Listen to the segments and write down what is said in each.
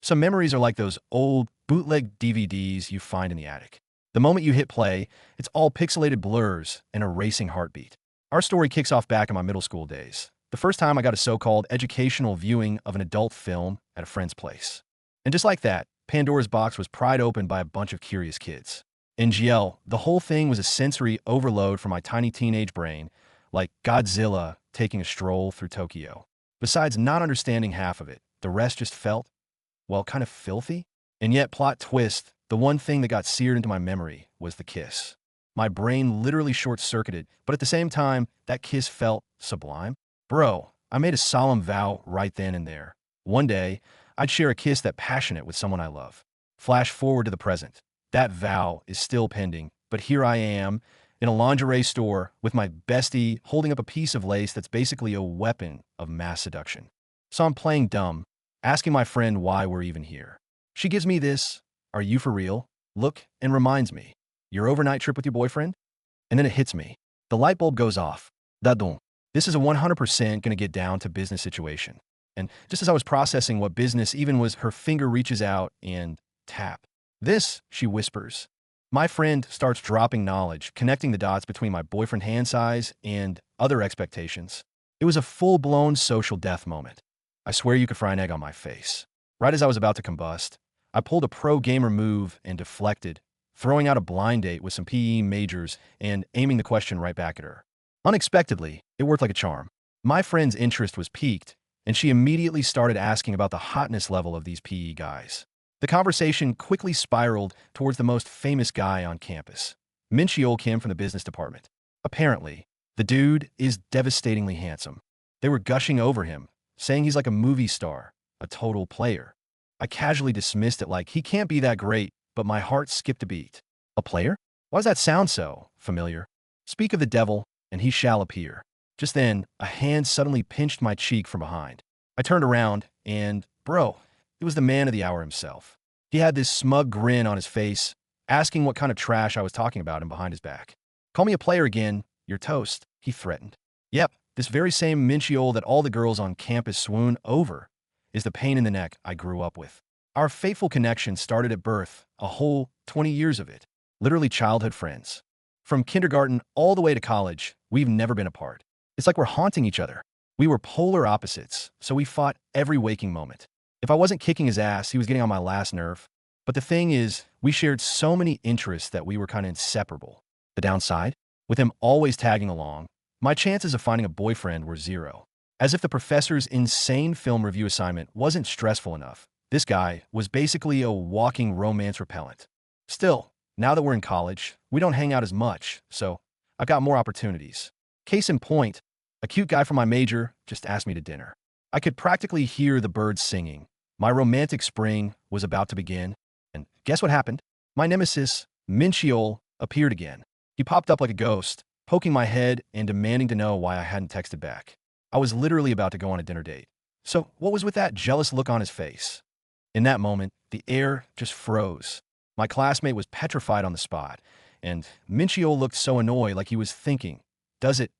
Some memories are like those old bootleg DVDs you find in the attic. The moment you hit play, it's all pixelated blurs and a racing heartbeat. Our story kicks off back in my middle school days. The first time I got a so-called educational viewing of an adult film at a friend's place. And just like that, Pandora's box was pried open by a bunch of curious kids. In GL, the whole thing was a sensory overload for my tiny teenage brain, like Godzilla taking a stroll through Tokyo. Besides not understanding half of it, the rest just felt, well, kind of filthy. And yet, plot twist, the one thing that got seared into my memory was the kiss. My brain literally short-circuited, but at the same time, that kiss felt sublime. Bro, I made a solemn vow right then and there. One day, I'd share a kiss that passionate with someone I love. Flash forward to the present. That vow is still pending, but here I am, in a lingerie store with my bestie holding up a piece of lace that's basically a weapon of mass seduction. So I'm playing dumb, asking my friend why we're even here. She gives me this, "Are you for real?" look and reminds me, "Your overnight trip with your boyfriend?" And then it hits me. The light bulb goes off. Dadon. This is a 100% gonna get down to business situation. And just as I was processing what business even was, her finger reaches out and tap. "This," she whispers. My friend starts dropping knowledge, connecting the dots between my boyfriend hand size and other expectations. It was a full-blown social death moment. I swear you could fry an egg on my face. Right as I was about to combust, I pulled a pro gamer move and deflected, throwing out a blind date with some PE majors and aiming the question right back at her. Unexpectedly, it worked like a charm. My friend's interest was piqued, and she immediately started asking about the hotness level of these PE guys. The conversation quickly spiraled towards the most famous guy on campus, Mincheol Kim from the business department. Apparently, the dude is devastatingly handsome. They were gushing over him, saying he's like a movie star, a total player. I casually dismissed it like he can't be that great, but my heart skipped a beat. A player? Why does that sound so familiar? Speak of the devil, and he shall appear. Just then, a hand suddenly pinched my cheek from behind. I turned around, and, bro, it was the man of the hour himself. He had this smug grin on his face, asking what kind of trash I was talking about him behind his back. "Call me a player again, you're toast," he threatened. Yep, this very same Mincheol that all the girls on campus swoon over is the pain in the neck I grew up with. Our fateful connection started at birth, a whole 20 years of it. Literally childhood friends. From kindergarten all the way to college, we've never been apart. It's like we're haunting each other. We were polar opposites, so we fought every waking moment. If I wasn't kicking his ass, he was getting on my last nerve. But the thing is, we shared so many interests that we were kind of inseparable. The downside? With him always tagging along, my chances of finding a boyfriend were zero. As if the professor's insane film review assignment wasn't stressful enough, this guy was basically a walking romance repellent. Still, now that we're in college, we don't hang out as much, so I've got more opportunities. Case in point, a cute guy from my major just asked me to dinner. I could practically hear the birds singing. My romantic spring was about to begin, and guess what happened? My nemesis, Mincheol, appeared again. He popped up like a ghost, poking my head and demanding to know why I hadn't texted back. I was literally about to go on a dinner date. So what was with that jealous look on his face? In that moment, the air just froze. My classmate was petrified on the spot, and Mincheol looked so annoyed like he was thinking, "Does it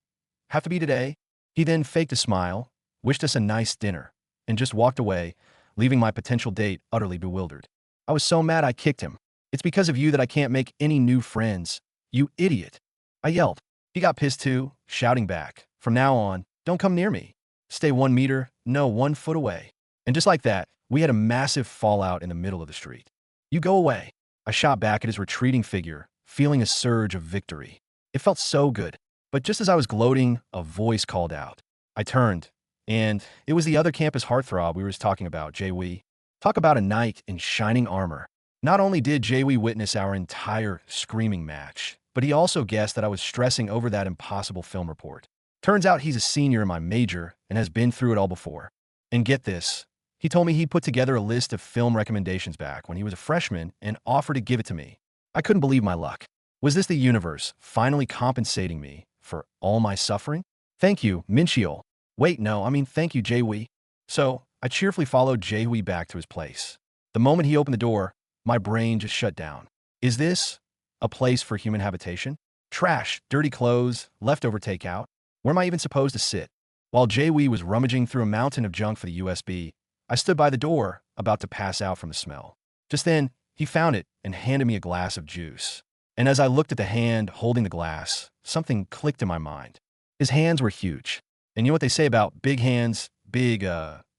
have to be today?" He then faked a smile, wished us a nice dinner, and just walked away, leaving my potential date utterly bewildered. I was so mad I kicked him. "It's because of you that I can't make any new friends. You idiot." I yelled. He got pissed too, shouting back, "From now on, don't come near me. Stay 1 meter, no 1 foot away." And just like that, we had a massive fallout in the middle of the street. "You go away." I shot back at his retreating figure, feeling a surge of victory. It felt so good. But just as I was gloating, a voice called out. I turned, and it was the other campus heartthrob we were just talking about, Jae-wee. Talk about a knight in shining armor. Not only did Jae-wee witness our entire screaming match, but he also guessed that I was stressing over that impossible film report. Turns out he's a senior in my major and has been through it all before. And get this, he told me he put together a list of film recommendations back when he was a freshman and offered to give it to me. I couldn't believe my luck. Was this the universe finally compensating me for all my suffering? "Thank you, Mincheol." "Wait, no, thank you, Jae-wee." So I cheerfully followed Jae-wee back to his place. The moment he opened the door, my brain just shut down. Is this a place for human habitation? Trash, dirty clothes, leftover takeout. Where am I even supposed to sit? While Jae-wee was rummaging through a mountain of junk for the USB, I stood by the door, about to pass out from the smell. Just then, he found it and handed me a glass of juice. And as I looked at the hand holding the glass, something clicked in my mind. His hands were huge. And you know what they say about big hands,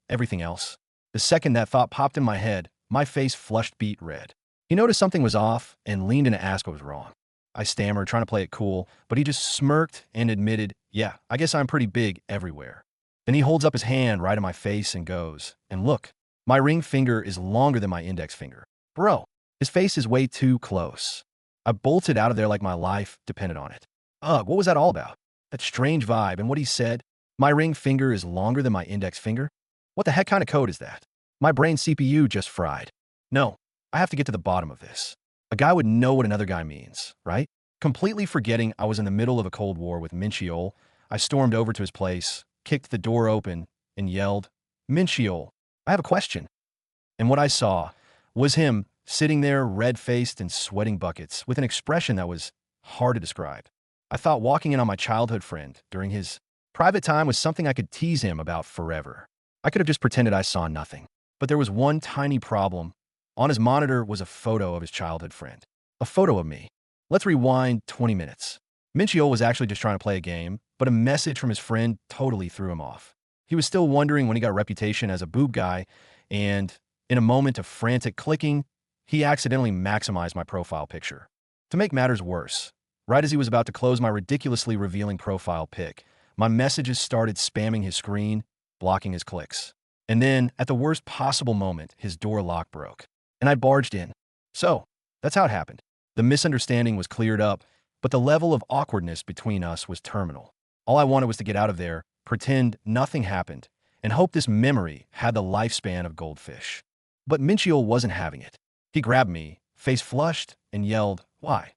everything else? The second that thought popped in my head, my face flushed beet red. He noticed something was off and leaned in to ask what was wrong. I stammered, trying to play it cool, but he just smirked and admitted, yeah, I guess I'm pretty big everywhere. Then he holds up his hand right in my face and goes, and look, my ring finger is longer than my index finger. Bro, his face is way too close. I bolted out of there like my life depended on it. Ugh, what was that all about? That strange vibe, and what he said, my ring finger is longer than my index finger? What the heck kind of code is that? My brain CPU just fried. No, I have to get to the bottom of this. A guy would know what another guy means, right? Completely forgetting I was in the middle of a Cold War with Mincheol, I stormed over to his place, kicked the door open, and yelled, Mincheol, I have a question. And what I saw was him sitting there red-faced and sweating buckets with an expression that was hard to describe. I thought walking in on my childhood friend during his private time was something I could tease him about forever. I could have just pretended I saw nothing. But there was one tiny problem. On his monitor was a photo of his childhood friend. A photo of me. Let's rewind 20 minutes. Mincheol was actually just trying to play a game, but a message from his friend totally threw him off. He was still wondering when he got a reputation as a boob guy, and in a moment of frantic clicking, he accidentally maximized my profile picture. To make matters worse, right as he was about to close my ridiculously revealing profile pic, my messages started spamming his screen, blocking his clicks. And then, at the worst possible moment, his door lock broke, and I barged in. So, that's how it happened. The misunderstanding was cleared up, but the level of awkwardness between us was terminal. All I wanted was to get out of there, pretend nothing happened, and hope this memory had the lifespan of goldfish. But Mincheol wasn't having it. He grabbed me, face flushed, and yelled, "Why?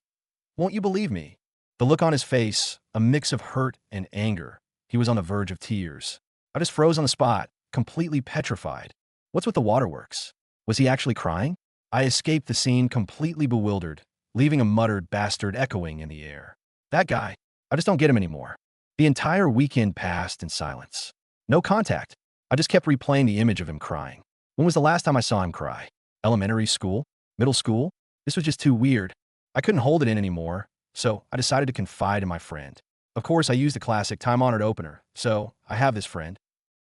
Won't you believe me?" The look on his face, a mix of hurt and anger. He was on the verge of tears. I just froze on the spot, completely petrified. What's with the waterworks? Was he actually crying? I escaped the scene completely bewildered, leaving a muttered bastard echoing in the air. That guy, I just don't get him anymore. The entire weekend passed in silence. No contact. I just kept replaying the image of him crying. When was the last time I saw him cry? Elementary school? Middle school? This was just too weird. I couldn't hold it in anymore, so I decided to confide in my friend. Of course, I used the classic time-honored opener, so I have this friend.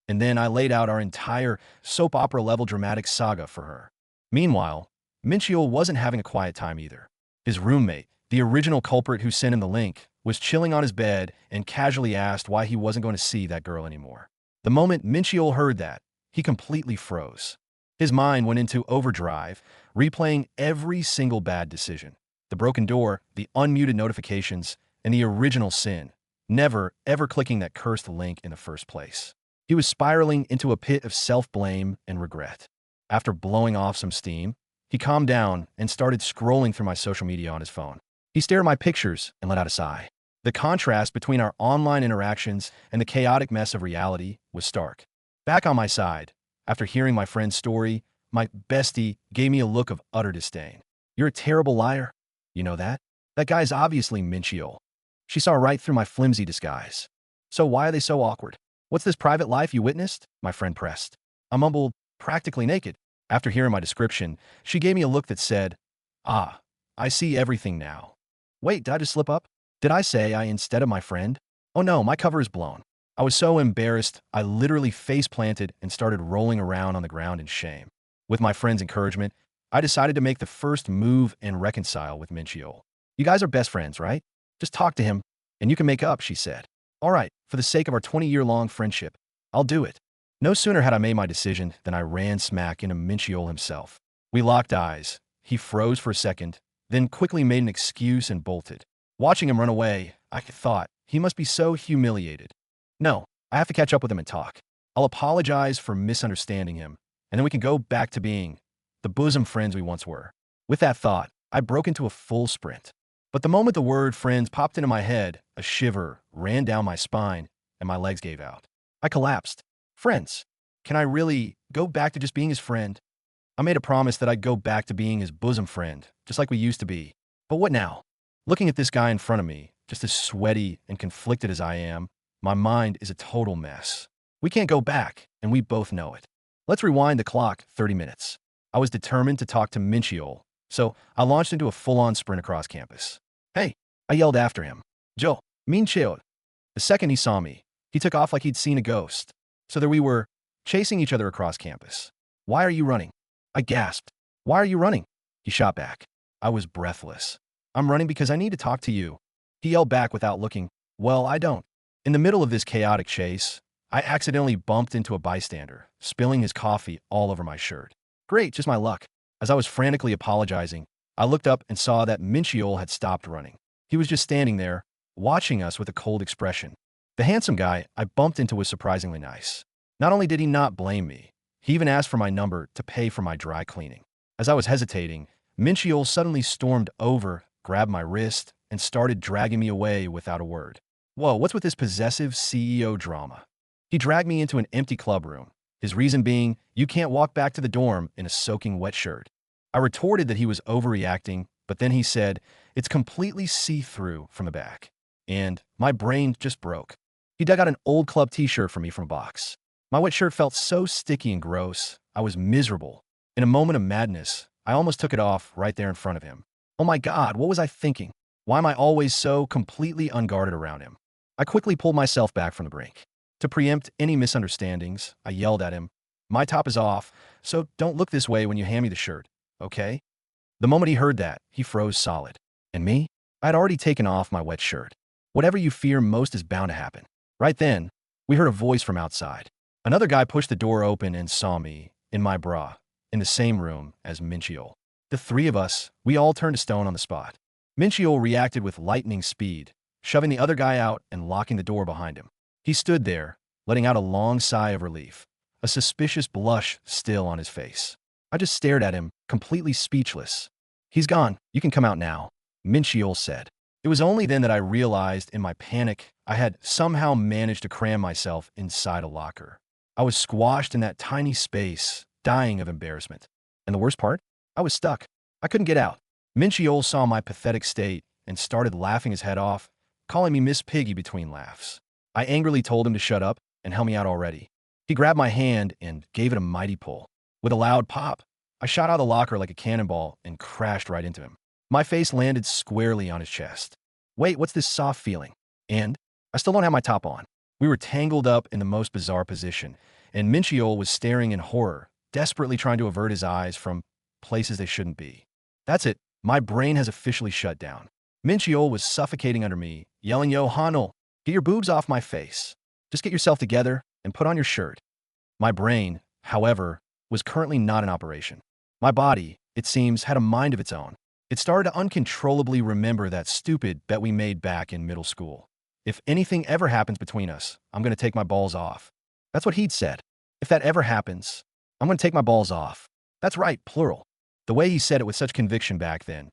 And then I laid out our entire soap opera-level dramatic saga for her. Meanwhile, Mincheol wasn't having a quiet time either. His roommate, the original culprit who sent him the link, was chilling on his bed and casually asked why he wasn't going to see that girl anymore. The moment Mincheol heard that, he completely froze. His mind went into overdrive, replaying every single bad decision. The broken door, the unmuted notifications, and the original sin, never, ever clicking that cursed link in the first place. He was spiraling into a pit of self-blame and regret. After blowing off some steam, he calmed down and started scrolling through my social media on his phone. He stared at my pictures and let out a sigh. The contrast between our online interactions and the chaotic mess of reality was stark. Back on my side, after hearing my friend's story, my bestie gave me a look of utter disdain. "You're a terrible liar. You know that? That guy's obviously Mincheol." She saw right through my flimsy disguise. "So why are they so awkward? What's this private life you witnessed?" my friend pressed. I mumbled, "Practically naked." After hearing my description, she gave me a look that said, "Ah, I see everything now." Wait, did I just slip up? Did I say I instead of my friend? Oh no, my cover is blown. I was so embarrassed, I literally face-planted and started rolling around on the ground in shame. With my friend's encouragement, I decided to make the first move and reconcile with Mincheol. "You guys are best friends, right? Just talk to him, and you can make up," she said. "All right, for the sake of our 20-year-long friendship, I'll do it." No sooner had I made my decision than I ran smack into Mincheol himself. We locked eyes. He froze for a second, then quickly made an excuse and bolted. Watching him run away, I thought, he must be so humiliated. No, I have to catch up with him and talk. I'll apologize for misunderstanding him, and then we can go back to being the bosom friends we once were. With that thought, I broke into a full sprint. But the moment the word friends popped into my head, a shiver ran down my spine, and my legs gave out. I collapsed. Friends. Can I really go back to just being his friend? I made a promise that I'd go back to being his bosom friend, just like we used to be. But what now? Looking at this guy in front of me, just as sweaty and conflicted as I am, my mind is a total mess. We can't go back, and we both know it. Let's rewind the clock 30 minutes. I was determined to talk to Mincheol, so I launched into a full-on sprint across campus. Hey, I yelled after him. Joe, Mincheol. The second he saw me, he took off like he'd seen a ghost. So there we were, chasing each other across campus. Why are you running? I gasped. Why are you running? He shot back. I was breathless. I'm running because I need to talk to you. He yelled back without looking. Well, I don't. In the middle of this chaotic chase, I accidentally bumped into a bystander, spilling his coffee all over my shirt. Great, just my luck. As I was frantically apologizing, I looked up and saw that Mincheol had stopped running. He was just standing there, watching us with a cold expression. The handsome guy I bumped into was surprisingly nice. Not only did he not blame me, he even asked for my number to pay for my dry cleaning. As I was hesitating, Mincheol suddenly stormed over, grabbed my wrist, and started dragging me away without a word. Whoa, what's with this possessive CEO drama? He dragged me into an empty club room, his reason being, you can't walk back to the dorm in a soaking wet shirt. I retorted that he was overreacting, but then he said, it's completely see-through from the back. And my brain just broke. He dug out an old club t-shirt for me from a box. My wet shirt felt so sticky and gross, I was miserable. In a moment of madness, I almost took it off right there in front of him. Oh my God, what was I thinking? Why am I always so completely unguarded around him? I quickly pulled myself back from the brink. To preempt any misunderstandings, I yelled at him, my top is off, so don't look this way when you hand me the shirt, okay? The moment he heard that, he froze solid. And me? I had already taken off my wet shirt. Whatever you fear most is bound to happen. Right then, we heard a voice from outside. Another guy pushed the door open and saw me, in my bra, in the same room as Mincheol. The three of us, we all turned to stone on the spot. Mincheol reacted with lightning speed, shoving the other guy out and locking the door behind him. He stood there, letting out a long sigh of relief, a suspicious blush still on his face. I just stared at him, completely speechless. He's gone. You can come out now, Mincheol said. It was only then that I realized in my panic I had somehow managed to cram myself inside a locker. I was squashed in that tiny space, dying of embarrassment. And the worst part? I was stuck. I couldn't get out. Mincheol saw my pathetic state and started laughing his head off, calling me Miss Piggy between laughs. I angrily told him to shut up and help me out already. He grabbed my hand and gave it a mighty pull. With a loud pop, I shot out of the locker like a cannonball and crashed right into him. My face landed squarely on his chest. Wait, what's this soft feeling? And I still don't have my top on. We were tangled up in the most bizarre position, and Mincheol was staring in horror, desperately trying to avert his eyes from places they shouldn't be. That's it. My brain has officially shut down. Mincheol was suffocating under me, yelling, Yo, Ha-neul, get your boobs off my face. Just get yourself together and put on your shirt. My brain, however, was currently not in operation. My body, it seems, had a mind of its own. It started to uncontrollably remember that stupid bet we made back in middle school. If anything ever happens between us, I'm going to take my balls off. That's what he'd said. If that ever happens, I'm going to take my balls off. That's right, plural. The way he said it with such conviction back then.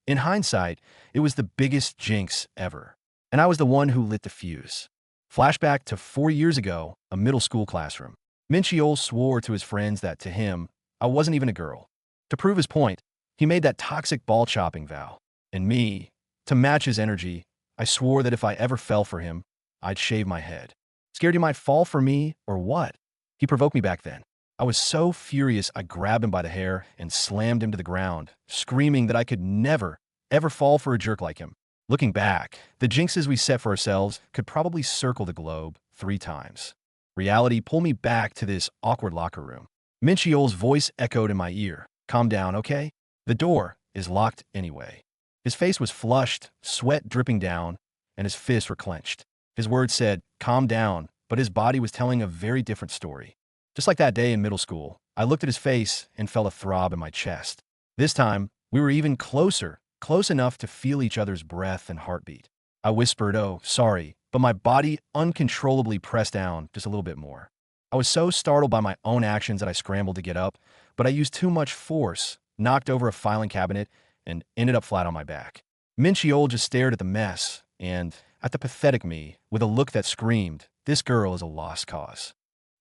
In hindsight, it was the biggest jinx ever. And I was the one who lit the fuse. Flashback to 4 years ago, a middle school classroom. Mincheol swore to his friends that to him, I wasn't even a girl. To prove his point, he made that toxic ball-chopping vow. And me, to match his energy, I swore that if I ever fell for him, I'd shave my head. Scared he might fall for me, or what? He provoked me back then. I was so furious I grabbed him by the hair and slammed him to the ground, screaming that I could never, ever fall for a jerk like him. Looking back, the jinxes we set for ourselves could probably circle the globe 3 times. Reality pulled me back to this awkward locker room. Mincheol's voice echoed in my ear. Calm down, okay? The door is locked anyway. His face was flushed, sweat dripping down, and his fists were clenched. His words said, calm down, but his body was telling a very different story. Just like that day in middle school, I looked at his face and felt a throb in my chest. This time, we were even closer, close enough to feel each other's breath and heartbeat. I whispered, oh, sorry, but my body uncontrollably pressed down just a little bit more. I was so startled by my own actions that I scrambled to get up, but I used too much force, knocked over a filing cabinet, and ended up flat on my back. Mincheol just stared at the mess and at the pathetic me with a look that screamed, this girl is a lost cause.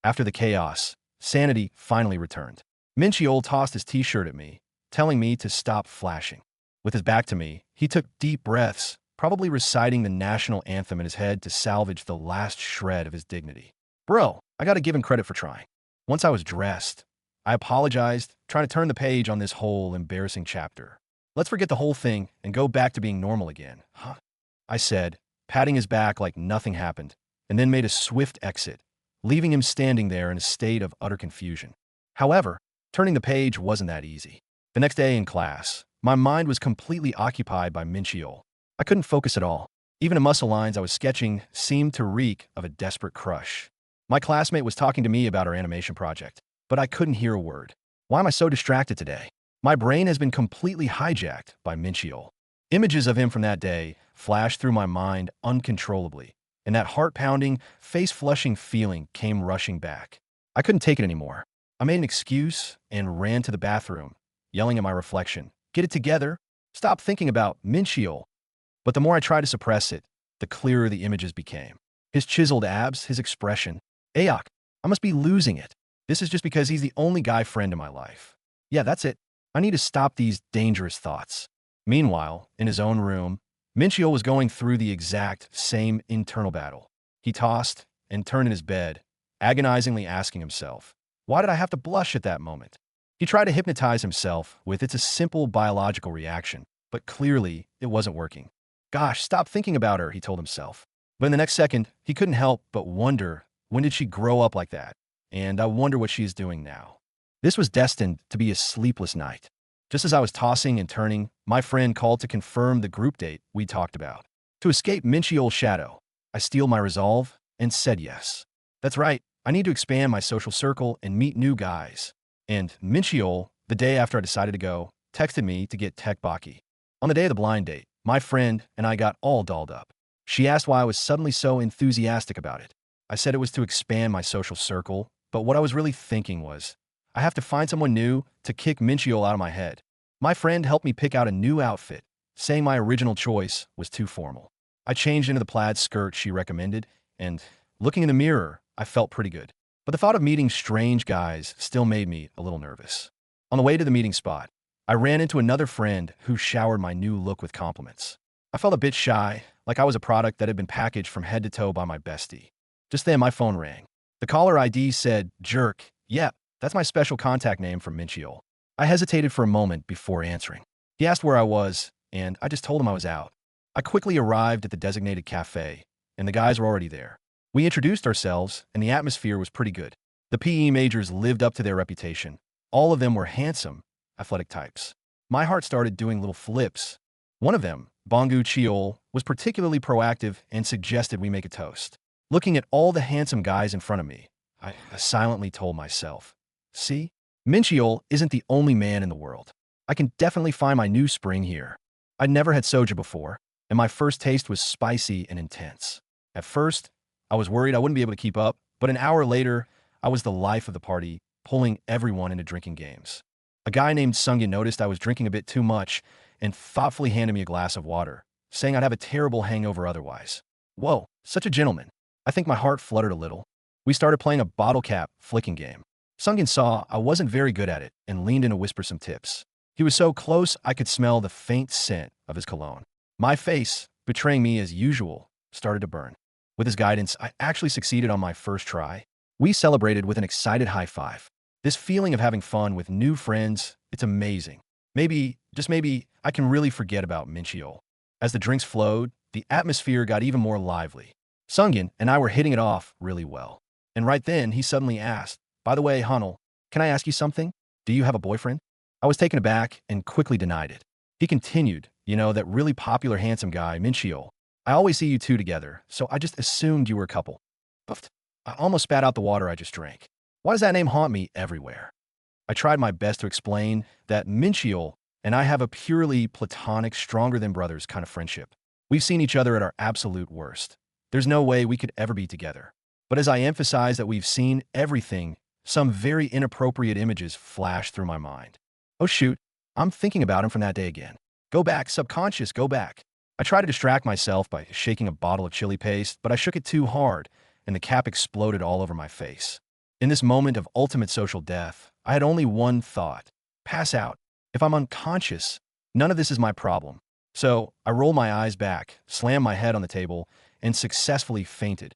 After the chaos, sanity finally returned. Mincheol tossed his t-shirt at me, telling me to stop flashing. With his back to me, he took deep breaths, probably reciting the national anthem in his head to salvage the last shred of his dignity. Bro, I gotta give him credit for trying. Once I was dressed, I apologized, trying to turn the page on this whole embarrassing chapter. Let's forget the whole thing and go back to being normal again, huh? I said, patting his back like nothing happened, and then made a swift exit, leaving him standing there in a state of utter confusion. However, turning the page wasn't that easy. The next day in class, my mind was completely occupied by Mincheol. I couldn't focus at all. Even the muscle lines I was sketching seemed to reek of a desperate crush. My classmate was talking to me about our animation project, but I couldn't hear a word. Why am I so distracted today? My brain has been completely hijacked by Mincheol. Images of him from that day flashed through my mind uncontrollably, and that heart-pounding, face-flushing feeling came rushing back. I couldn't take it anymore. I made an excuse and ran to the bathroom, yelling at my reflection, "Get it together! Stop thinking about Mincheol!" But the more I tried to suppress it, the clearer the images became. His chiseled abs, his expression. Ayok, I must be losing it. This is just because he's the only guy friend in my life. Yeah, that's it. I need to stop these dangerous thoughts. Meanwhile, in his own room, Mincheol was going through the exact same internal battle. He tossed and turned in his bed, agonizingly asking himself, why did I have to blush at that moment? He tried to hypnotize himself with it's a simple biological reaction, but clearly it wasn't working. Gosh, stop thinking about her, he told himself. But in the next second, he couldn't help but wonder, when did she grow up like that? And I wonder what she is doing now. This was destined to be a sleepless night. Just as I was tossing and turning, my friend called to confirm the group date we talked about. To escape Mincheol's shadow, I steeled my resolve and said yes. That's right, I need to expand my social circle and meet new guys. And Mincheol, the day after I decided to go, texted me to get tekbaki. On the day of the blind date, my friend and I got all dolled up. She asked why I was suddenly so enthusiastic about it. I said it was to expand my social circle, but what I was really thinking was, I have to find someone new to kick Mincheol out of my head. My friend helped me pick out a new outfit, saying my original choice was too formal. I changed into the plaid skirt she recommended, and looking in the mirror, I felt pretty good. But the thought of meeting strange guys still made me a little nervous. On the way to the meeting spot, I ran into another friend who showered my new look with compliments. I felt a bit shy, like I was a product that had been packaged from head to toe by my bestie. Just then, my phone rang. The caller ID said, "Jerk, yep, that's my special contact name from Mincheol." I hesitated for a moment before answering. He asked where I was, and I just told him I was out. I quickly arrived at the designated cafe, and the guys were already there. We introduced ourselves, and the atmosphere was pretty good. The PE majors lived up to their reputation. All of them were handsome, athletic types. My heart started doing little flips. One of them, Bongu Cheol, was particularly proactive and suggested we make a toast. Looking at all the handsome guys in front of me, I silently told myself, see, Mincheol isn't the only man in the world. I can definitely find my new spring here. I'd never had soju before, and my first taste was spicy and intense. At first, I was worried I wouldn't be able to keep up, but an hour later, I was the life of the party, pulling everyone into drinking games. A guy named Sungin noticed I was drinking a bit too much and thoughtfully handed me a glass of water, saying I'd have a terrible hangover otherwise. Whoa, such a gentleman. I think my heart fluttered a little. We started playing a bottle cap flicking game. Sungin saw I wasn't very good at it and leaned in to whisper some tips. He was so close I could smell the faint scent of his cologne. My face, betraying me as usual, started to burn. With his guidance, I actually succeeded on my first try. We celebrated with an excited high five. This feeling of having fun with new friends, it's amazing. Maybe, just maybe, I can really forget about Mincheol. As the drinks flowed, the atmosphere got even more lively. Sungin and I were hitting it off really well. And right then, he suddenly asked, "By the way, Ha-neul, can I ask you something? Do you have a boyfriend?" I was taken aback and quickly denied it. He continued, that really popular handsome guy, Mincheol. I always see you two together, so I just assumed you were a couple. Puffed. I almost spat out the water I just drank. Why does that name haunt me everywhere? I tried my best to explain that Mincheol and I have a purely platonic, stronger-than-brothers kind of friendship. We've seen each other at our absolute worst. There's no way we could ever be together. But as I emphasize that we've seen everything, some very inappropriate images flashed through my mind. Oh shoot, I'm thinking about him from that day again. Go back, subconscious, go back. I tried to distract myself by shaking a bottle of chili paste, but I shook it too hard, and the cap exploded all over my face. In this moment of ultimate social death, I had only one thought: pass out. If I'm unconscious, none of this is my problem. So I rolled my eyes back, slammed my head on the table, and successfully fainted.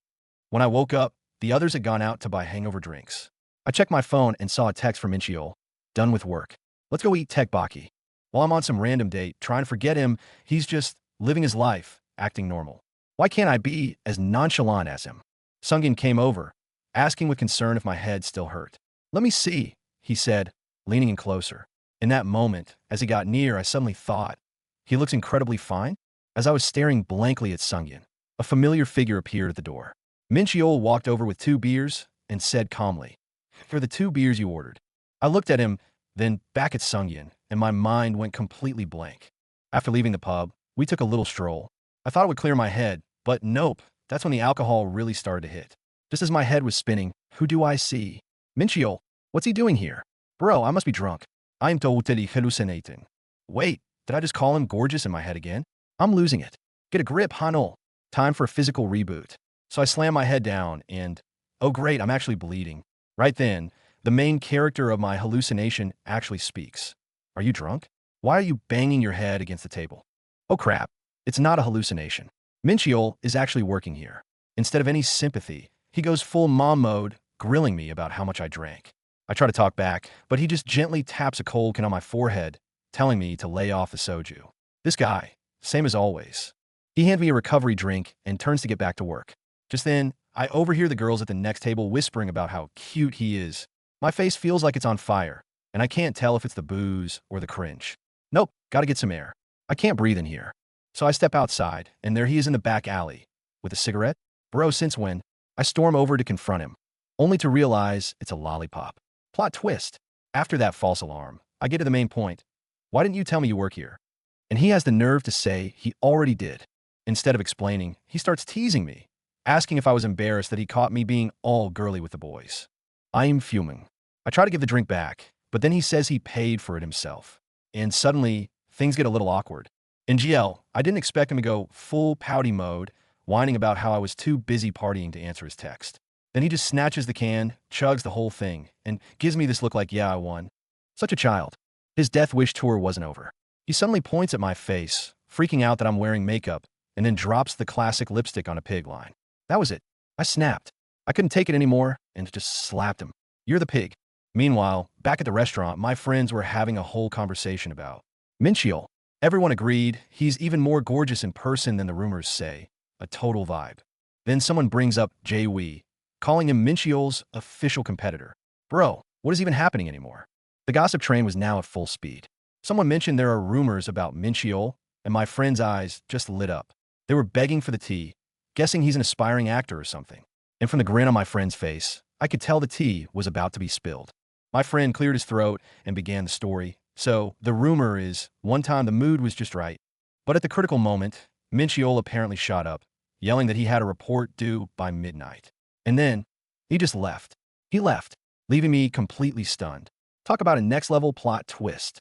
When I woke up, the others had gone out to buy hangover drinks. I checked my phone and saw a text from Mincheol. Done with work. Let's go eat tekbaki. While I'm on some random date, trying to forget him, he's just living his life, acting normal. Why can't I be as nonchalant as him? Sungin came over, asking with concern if my head still hurt. Let me see, he said, leaning in closer. In that moment, as he got near, I suddenly thought, he looks incredibly fine. As I was staring blankly at Sungin, a familiar figure appeared at the door. Mincheol walked over with 2 beers and said calmly, "For the 2 beers you ordered." I looked at him, then back at Sungin, and my mind went completely blank. After leaving the pub, we took a little stroll. I thought it would clear my head, but nope, that's when the alcohol really started to hit. Just as my head was spinning, who do I see? Mincheol, what's he doing here? Bro, I must be drunk. I am totally hallucinating. Wait, did I just call him gorgeous in my head again? I'm losing it. Get a grip, Ha-neul. Time for a physical reboot. So I slammed my head down and, oh great, I'm actually bleeding. Right then, the main character of my hallucination actually speaks. Are you drunk? Why are you banging your head against the table? Oh crap, it's not a hallucination. Mincheol is actually working here. Instead of any sympathy, he goes full mom mode, grilling me about how much I drank. I try to talk back, but he just gently taps a cold can on my forehead, telling me to lay off the soju. This guy, same as always. He hands me a recovery drink and turns to get back to work. Just then, I overhear the girls at the next table whispering about how cute he is. My face feels like it's on fire, and I can't tell if it's the booze or the cringe. Nope, gotta get some air. I can't breathe in here. So I step outside, and there he is in the back alley. With a cigarette? Bro, since when? I storm over to confront him, only to realize it's a lollipop. Plot twist. After that false alarm, I get to the main point. Why didn't you tell me you work here? And he has the nerve to say he already did. Instead of explaining, he starts teasing me, asking if I was embarrassed that he caught me being all girly with the boys. I am fuming. I try to give the drink back, but then he says he paid for it himself. And suddenly, things get a little awkward. In GL, I didn't expect him to go full pouty mode, whining about how I was too busy partying to answer his text. Then he just snatches the can, chugs the whole thing, and gives me this look like, yeah, I won. Such a child. His death wish tour wasn't over. He suddenly points at my face, freaking out that I'm wearing makeup, and then drops the classic lipstick on a pig line. That was it. I snapped. I couldn't take it anymore and just slapped him. You're the pig. Meanwhile, back at the restaurant, my friends were having a whole conversation about Mincheol. Everyone agreed he's even more gorgeous in person than the rumors say. A total vibe. Then someone brings up Jay Wee, calling him Mincheol's official competitor. Bro, what is even happening anymore? The gossip train was now at full speed. Someone mentioned there are rumors about Mincheol, and my friend's eyes just lit up. They were begging for the tea, guessing he's an aspiring actor or something. And from the grin on my friend's face, I could tell the tea was about to be spilled. My friend cleared his throat and began the story. So, the rumor is, one time the mood was just right. But at the critical moment, Mincheol apparently shot up, yelling that he had a report due by midnight. And then, he just left. He left, leaving me completely stunned. Talk about a next-level plot twist.